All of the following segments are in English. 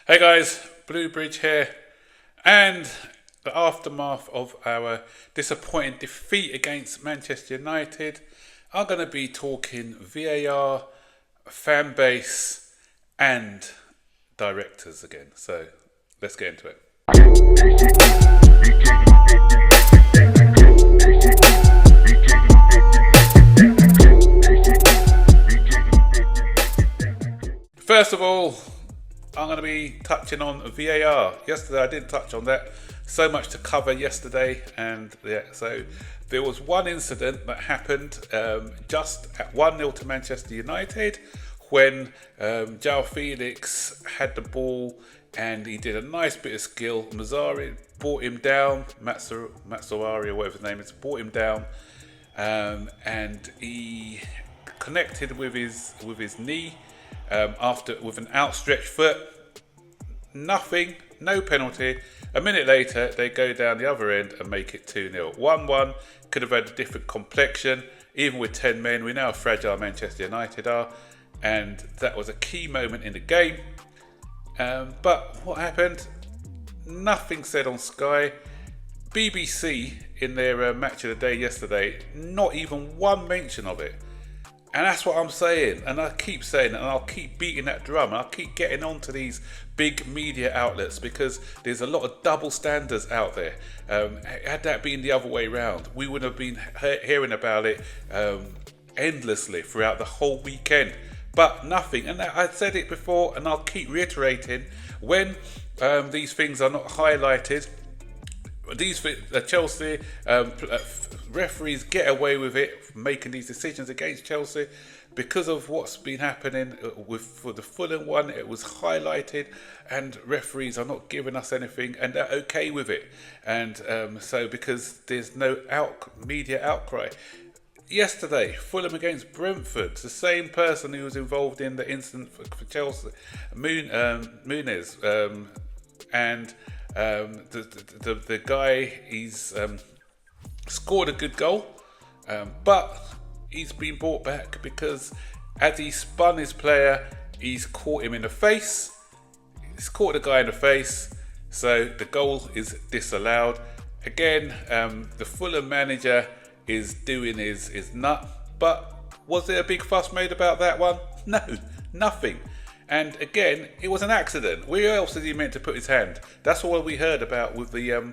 Hey guys, Blue Bridge here, and the aftermath of our disappointing defeat against Manchester United, I'm going to be talking VAR, fan base, and directors again. So let's get into it. First of all, I'm going to be touching on VAR. Yesterday I didn't touch on that. So much to cover yesterday, and so there was one incident that happened just at 1-0 to Manchester United when João Felix had the ball and he did a nice bit of skill. Mazzari brought him down, Mazzari or whatever his name is, brought him down, and he connected with his knee. With an outstretched foot, nothing, no penalty. A minute later, they go down the other end and make it 2-0. 1-1, could have had a different complexion. Even with 10 men, we know how fragile Manchester United are. And that was a key moment in the game. But what happened? Nothing said on Sky. BBC, in their match of the day yesterday, not even one mention of it. And that's what I'm saying, and I keep saying it, and I'll keep beating that drum, and I'll keep getting onto these big media outlets because there's a lot of double standards out there. Had that been the other way around, we would have been hearing about it endlessly throughout the whole weekend. But nothing, and I said it before, and I'll keep reiterating, when these things are not highlighted, Chelsea referees get away with it, making these decisions against Chelsea because of what's been happening for the Fulham one. It was highlighted, and referees are not giving us anything, and they're okay with it. And so because there's no media outcry. Yesterday, Fulham against Brentford, the same person who was involved in the incident for Chelsea, Muniz, and the guy, he's scored a good goal, but he's been brought back because as he spun his player, he's caught him in the face. He's caught the guy in the face, so the goal is disallowed. Again, the Fulham manager is doing his nut, but was there a big fuss made about that one? No, nothing. And again, it was an accident. Where else is he meant to put his hand? That's all we heard about with the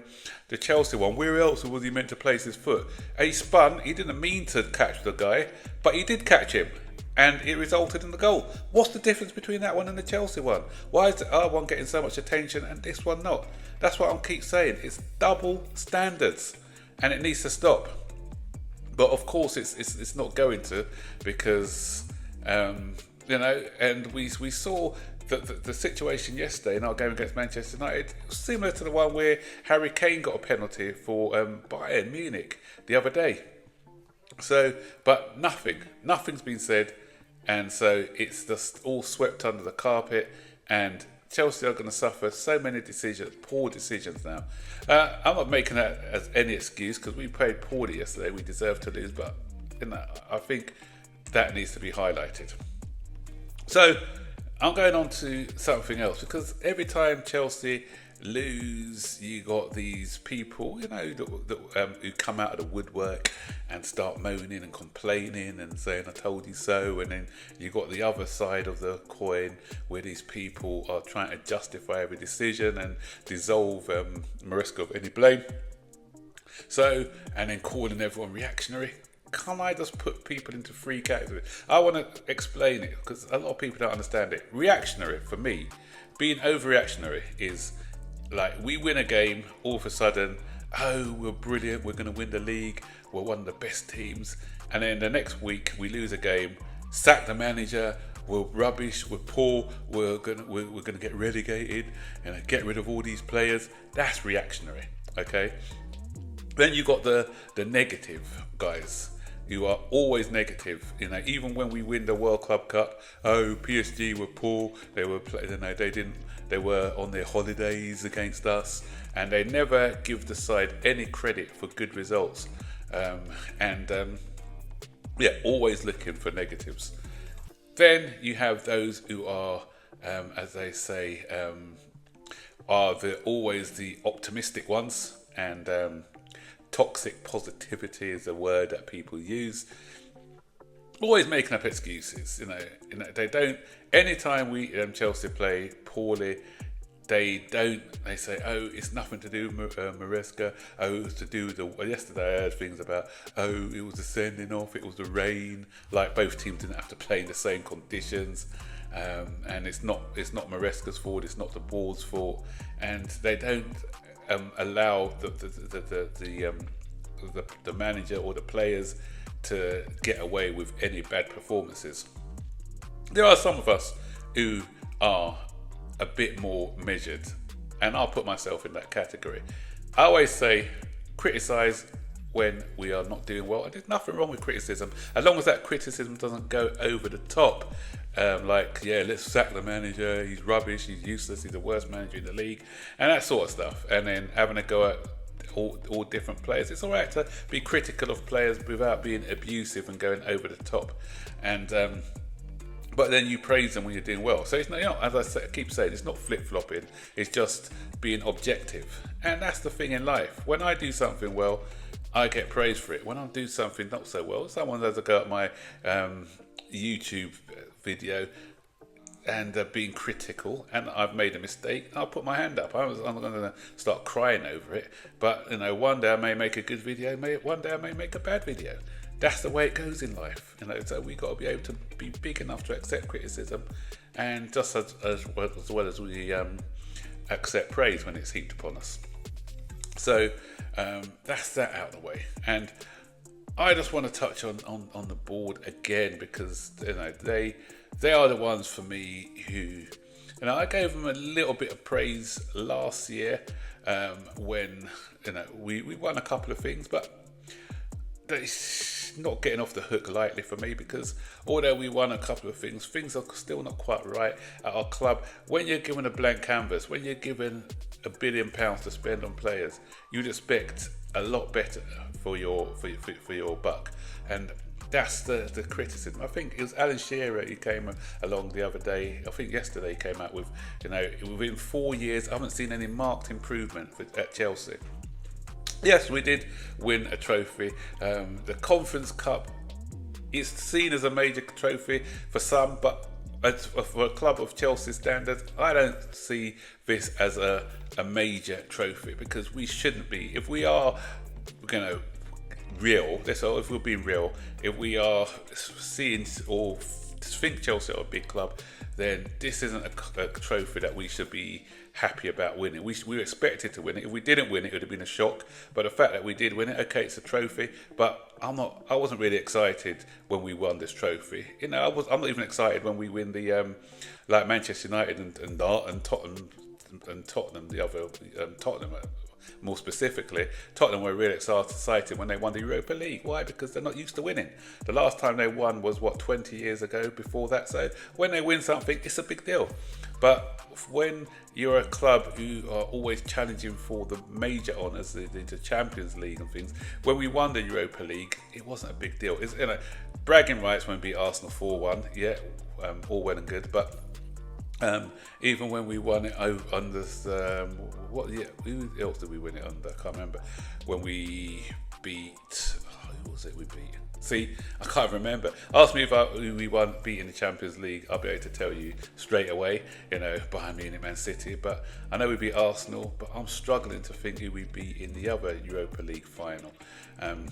Chelsea one. Where else was he meant to place his foot? He spun. He didn't mean to catch the guy, but he did catch him, and it resulted in the goal. What's the difference between that one and the Chelsea one? Why is the other one getting so much attention and this one not? That's what I keep saying. It's double standards, and it needs to stop. But of course, it's not going to, because and we saw the situation yesterday in our game against Manchester United, similar to the one where Harry Kane got a penalty for Bayern Munich the other day. So, but nothing's been said, and so it's just all swept under the carpet, and Chelsea are going to suffer so many poor decisions now. I'm not making that as any excuse because we played poorly yesterday. We deserve to lose, but I think that needs to be highlighted. So I'm going on to something else, because every time Chelsea lose, you got these people, who come out of the woodwork and start moaning and complaining and saying, I told you so. And then you got the other side of the coin where these people are trying to justify every decision and dissolve Maresca of any blame. So, and then calling everyone reactionary. Can I just put people into three categories? I want to explain it because a lot of people don't understand it. Reactionary, for me, being overreactionary is like we win a game, all of a sudden, oh, we're brilliant, we're going to win the league, we're one of the best teams. And then the next week, we lose a game, sack the manager, we're rubbish, we're poor, we're gonna get relegated and get rid of all these players. That's reactionary, okay? Then you got the negative guys. You are always negative, even when we win the World Club Cup. Oh, PSG were poor. They were on their holidays against us, and they never give the side any credit for good results. Always looking for negatives. Then you have those who are as they say, are always the optimistic ones, and toxic positivity is a word that people use. Always making up excuses, they don't. Anytime Chelsea play poorly, they say, oh, it's nothing to do with Maresca. Oh, it was to do with yesterday I heard things about, oh, it was the sending off, it was the rain. Like, both teams didn't have to play in the same conditions. And it's not Maresca's fault, it's not the board's fault. And they don't allow the manager or the players to get away with any bad performances. There are some of us who are a bit more measured, and I'll put myself in that category. I always say, criticise when we are not doing well, and there's nothing wrong with criticism, as long as that criticism doesn't go over the top. Let's sack the manager, he's rubbish, he's useless, he's the worst manager in the league, and that sort of stuff. And then having a go at all different players. It's all right to be critical of players without being abusive and going over the top. And but then you praise them when you're doing well. So it's not, as I keep saying, it's not flip-flopping. It's just being objective. And that's the thing in life. When I do something well, I get praise for it. When I do something not so well, someone has a go at my YouTube video and being critical, and I've made a mistake, I'll put my hand up. I'm not going to start crying over it. But one day I may make a good video. One day I may make a bad video. That's the way it goes in life. So we got to be able to be big enough to accept criticism, and just as well as we accept praise when it's heaped upon us. So that's that out of the way. And I just want to touch on the board again, because they are the ones for me who, I gave them a little bit of praise last year when we won a couple of things, but they're not getting off the hook lightly for me, because although we won a couple of things are still not quite right at our club. When you're given a blank canvas, when you're given £1 billion to spend on players, you'd expect a lot better for your buck. And that's the criticism. I think it was Alan Shearer who came along the other day, I think yesterday, he came out with, within 4 years, I haven't seen any marked improvement at Chelsea. Yes, we did win a trophy. The Conference Cup is seen as a major trophy for some, but for a club of Chelsea standards, I don't see this as a major trophy, because we shouldn't be. If we are, real, if we're being real, if we are seeing or think Chelsea are a big club, then this isn't a trophy that we should be happy about winning. We were expected to win it. If we didn't win it, it would have been a shock. But the fact that we did win it, okay, it's a trophy. But I wasn't really excited when we won this trophy. I'm not even excited when we win the like Manchester United and Tottenham the other Tottenham. More specifically, Tottenham were really excited when they won the Europa League. Why? Because they're not used to winning. The last time they won was 20 years ago before that. So when they win something, it's a big deal. But when you're a club who are always challenging for the major honours, the Champions League and things, when we won the Europa League, it wasn't a big deal. It's, bragging rights when we beat Arsenal 4-1, yeah, all well and good, but even when we won it under who else did we win it under? I can't remember. When we beat, who was it we beat? See, I can't remember. Ask me about who we beat in the Champions League. I'll be able to tell you straight away. Bayern Munich, Man City. But I know we beat Arsenal. But I'm struggling to think who we beat in the other Europa League final. And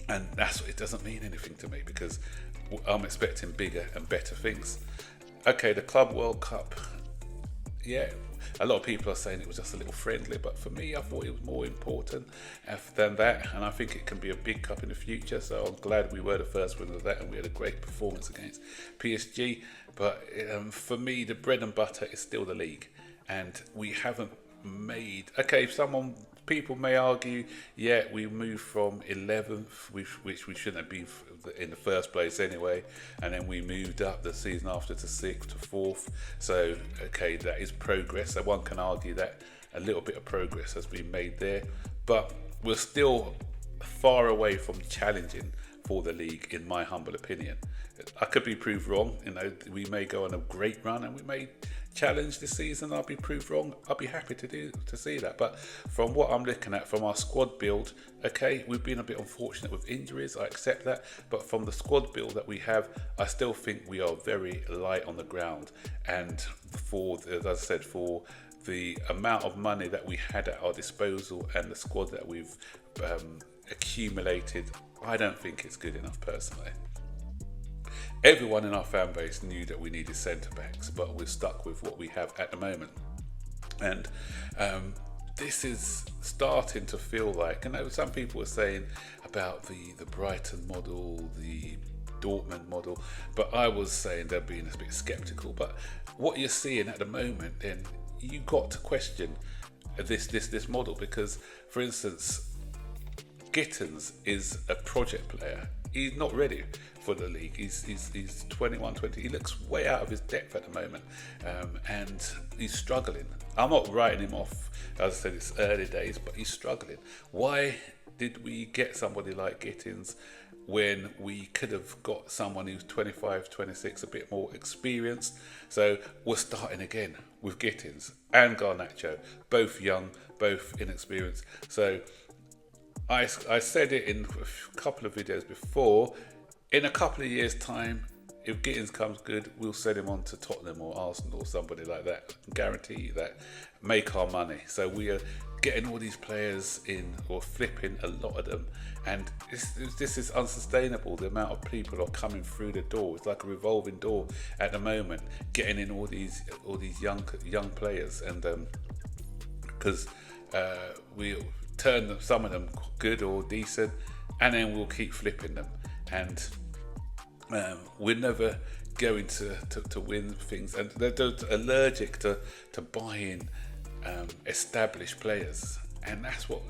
it doesn't mean anything to me, because I'm expecting bigger and better things. Okay, the Club World Cup. Yeah, a lot of people are saying it was just a little friendly, but for me, I thought it was more important than that, and I think it can be a big cup in the future, so I'm glad we were the first winner of that, and we had a great performance against PSG. But for me, the bread and butter is still the league, and we haven't made... Okay, people may argue, yeah, we moved from 11th, which we shouldn't have been in the first place anyway, and then we moved up the season after to 6th to 4th. So, okay, that is progress. So one can argue that a little bit of progress has been made there, but we're still far away from challenging for the league, in my humble opinion. I could be proved wrong. We may go on a great run and we may challenge this season. I'll be proved wrong. I'll be happy to see that. But from what I'm looking at, from our squad build, okay, we've been a bit unfortunate with injuries. I accept that. But from the squad build that we have, I still think we are very light on the ground. And as I said, for the amount of money that we had at our disposal and the squad that we've accumulated, I don't think it's good enough personally. Everyone in our fan base knew that we needed centre backs, but we're stuck with what we have at the moment. And this is starting to feel like, some people were saying about the Brighton model, the Dortmund model, but I was saying they're being a bit sceptical. But what you're seeing at the moment, then you got to question this model, because, for instance, Gittins is a project player. He's not ready for the league. He's 21, 20. He looks way out of his depth at the moment, and he's struggling. I'm not writing him off. As I said, it's early days, but he's struggling. Why did we get somebody like Gittins when we could have got someone who's 25, 26, a bit more experienced? So we're starting again with Gittins and Garnacho, both young, both inexperienced. So I said it in a couple of videos before, in a couple of years' time, if Gittins comes good, we'll send him on to Tottenham or Arsenal or somebody like that. I can guarantee you that. Make our money. So we are getting all these players in, or flipping a lot of them, and this is unsustainable. The amount of people are coming through the door. It's like a revolving door at the moment, getting in all these young players, and because we turn some of them good or decent, and then we'll keep flipping them, and we're never going to win things. And they're allergic to buying established players, and that's what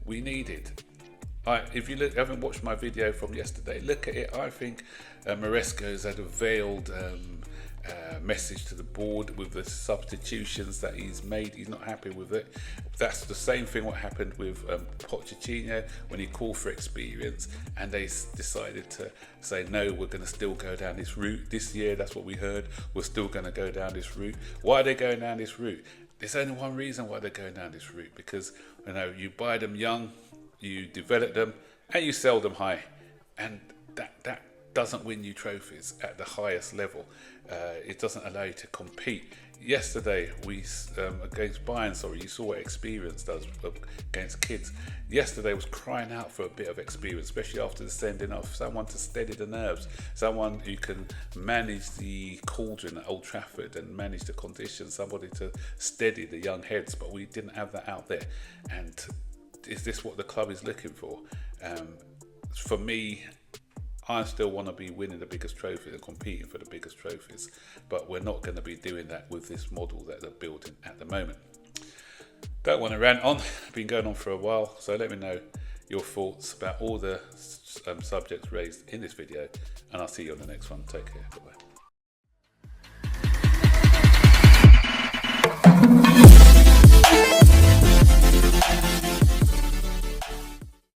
we needed. If you haven't watched my video from yesterday, look at it. I think Maresco's had a veiled message to the board with the substitutions that he's made. He's not happy with it. That's the same thing what happened with Pochettino when he called for experience, and they decided to say, no, we're going to still go down this route this year. That's what we heard. We're still going to go down this route. Why are they going down this route? There's only one reason why they're going down this route, because you buy them young, you develop them, and you sell them high, and that doesn't win you trophies at the highest level. It doesn't allow you to compete. Yesterday, against Bayern, you saw what experience does against kids. Yesterday was crying out for a bit of experience, especially after the sending off. Someone to steady the nerves, someone who can manage the cauldron at Old Trafford and manage the conditions, somebody to steady the young heads. But we didn't have that out there. And is this what the club is looking for? For me, I still want to be winning the biggest trophies and competing for the biggest trophies, but we're not going to be doing that with this model that they're building at the moment. Don't want to rant on, been going on for a while, so let me know your thoughts about all the subjects raised in this video, and I'll see you on the next one. Take care, bye-bye.